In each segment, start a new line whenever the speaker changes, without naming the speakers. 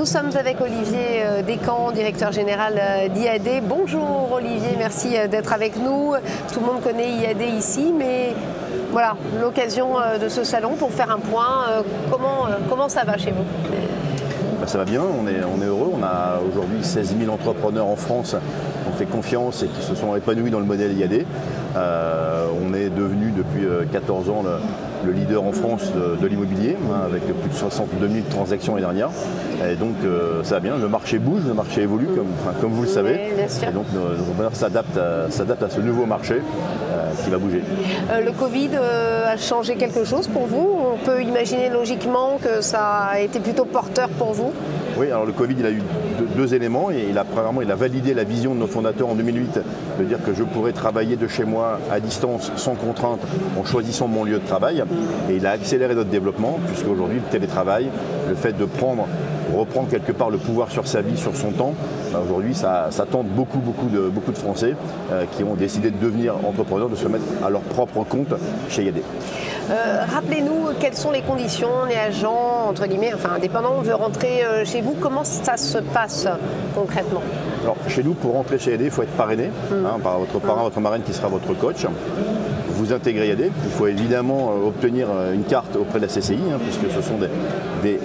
sommes avec Olivier Descamps, directeur général d'IAD. Bonjour Olivier, merci d'être avec nous. Tout le monde connaît IAD ici, mais voilà, l'occasion de ce salon pour faire un point. Comment ça va chez vous ?
Ça va bien, on est heureux. On a aujourd'hui 16 000 entrepreneurs en France qui ont fait confiance et qui se sont épanouis dans le modèle IAD. On est devenu depuis 14 ans le leader en France de l'immobilier, avec plus de 62 000 transactions l'année dernière. Et donc ça va bien, le marché bouge, le marché évolue comme vous le savez.
Oui,
et donc nos entrepreneurs s'adaptent à ce nouveau marché qui va bouger.
Le Covid a changé quelque chose pour vous? On peut imaginer logiquement que ça a été plutôt porteur pour vous?
Oui, alors le Covid, il a eu deux éléments. Et il a validé la vision de nos fondateurs en 2008, de dire que je pourrais travailler de chez moi à distance, sans contrainte, en choisissant mon lieu de travail. Et il a accéléré notre développement, puisqu'aujourd'hui, le télétravail, le fait de reprendre quelque part le pouvoir sur sa vie, sur son temps, aujourd'hui, ça tente beaucoup de Français qui ont décidé de devenir entrepreneurs, de se mettre à leur propre compte chez IAD.
Rappelez-nous quelles sont les conditions, on est agent, entre guillemets, enfin indépendant, on veut rentrer chez vous, comment ça se passe concrètement?
Alors chez nous, pour rentrer chez IAD, il faut être parrainé par votre parrain, votre marraine qui sera votre coach. Vous intégrez IAD, il faut évidemment obtenir une carte auprès de la CCI, puisque ce sont des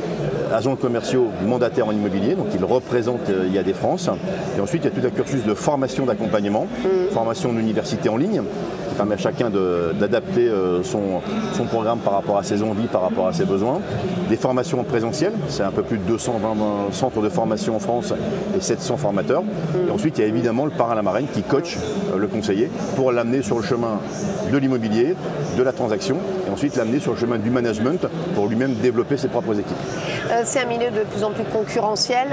agents commerciaux mandataires en immobilier, donc ils représentent IAD France. Et ensuite, il y a tout un cursus de formation d'accompagnement, formation en université en ligne, qui permet à chacun d'adapter son programme par rapport à ses envies, par rapport à ses besoins. Des formations en présentiel, c'est un peu plus de 220 centres de formation en France et 700 formateurs. Et ensuite, il y a évidemment le parrain, la marraine qui coach le conseiller pour l'amener sur le chemin de l'immobilier, de la transaction, et ensuite l'amener sur le chemin du management pour lui-même développer ses propres équipes.
C'est un milieu de plus en plus concurrentiel.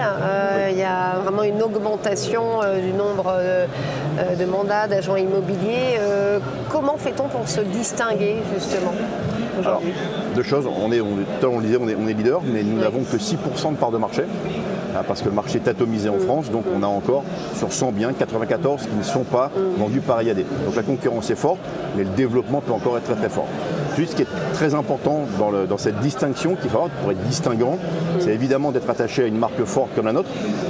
Il y a vraiment une augmentation du nombre de mandats d'agents immobiliers. Comment fait-on pour se distinguer justement aujourd'hui?
Deux choses. On est leader, mais nous n'avons que 6% de part de marché. Parce que le marché est atomisé en France, donc on a encore sur 100 biens, 94 qui ne sont pas vendus par IAD. Donc la concurrence est forte, mais le développement peut encore être très fort. Ce qui est très important dans cette distinction qu'il faut avoir pour être distinguant, c'est évidemment d'être attaché à une marque forte comme la nôtre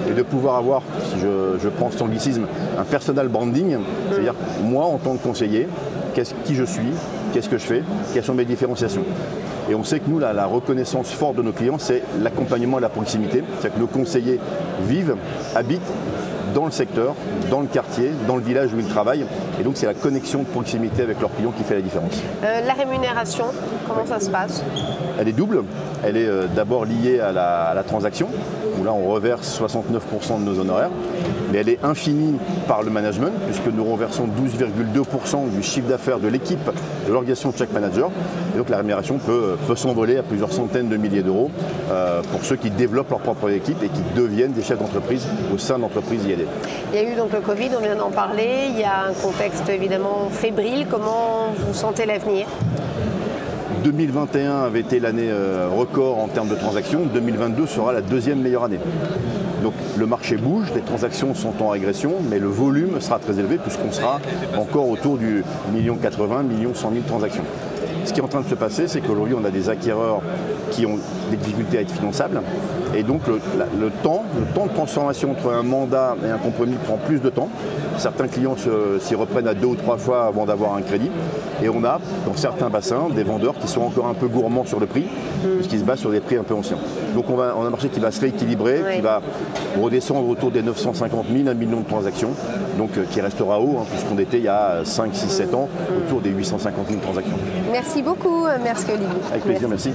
et de pouvoir avoir, si je prends cet anglicisme, un personal branding, c'est-à-dire moi en tant que conseiller, qui je suis, qu'est-ce que je fais, quelles sont mes différenciations. Et on sait que nous, la reconnaissance forte de nos clients, c'est l'accompagnement et la proximité. C'est-à-dire que nos conseillers vivent, habitent dans le secteur, dans le quartier, dans le village où ils travaillent. Et donc, c'est la connexion de proximité avec leurs clients qui fait la différence.
La rémunération, comment ça se passe?
Elle est double. Elle est d'abord liée à la transaction, où là, on reverse 69% de nos honoraires. Mais elle est infinie par le management, puisque nous reversons 12,2% du chiffre d'affaires de l'équipe, de l'organisation de chaque manager. Et donc la rémunération peut s'envoler à plusieurs centaines de milliers d'euros pour ceux qui développent leur propre équipe et qui deviennent des chefs d'entreprise au sein de l'entreprise IAD.
Il y a eu donc le Covid, on vient d'en parler. Il y a un contexte évidemment fébrile. Comment vous sentez l'avenir ?
2021 avait été l'année record en termes de transactions. 2022 sera la deuxième meilleure année. Donc le marché bouge, les transactions sont en régression, mais le volume sera très élevé puisqu'on sera encore autour du 1 80 000, 1 100 000 transactions. Ce qui est en train de se passer, c'est qu'aujourd'hui, on a des acquéreurs qui ont des difficultés à être finançables. Et donc, le temps de transformation entre un mandat et un compromis prend plus de temps. Certains clients s'y reprennent à 2 ou 3 fois avant d'avoir un crédit. Et on a, dans certains bassins, des vendeurs qui sont encore un peu gourmands sur le prix, puisqu'ils se basent sur des prix un peu anciens. Donc, on a un marché qui va se rééquilibrer, qui va redescendre autour des 950 000, 1 million de transactions, donc qui restera haut, puisqu'on était il y a 5, 6, 7 ans, autour des 850 000 transactions.
Merci beaucoup, merci Olivier.
Avec plaisir, merci.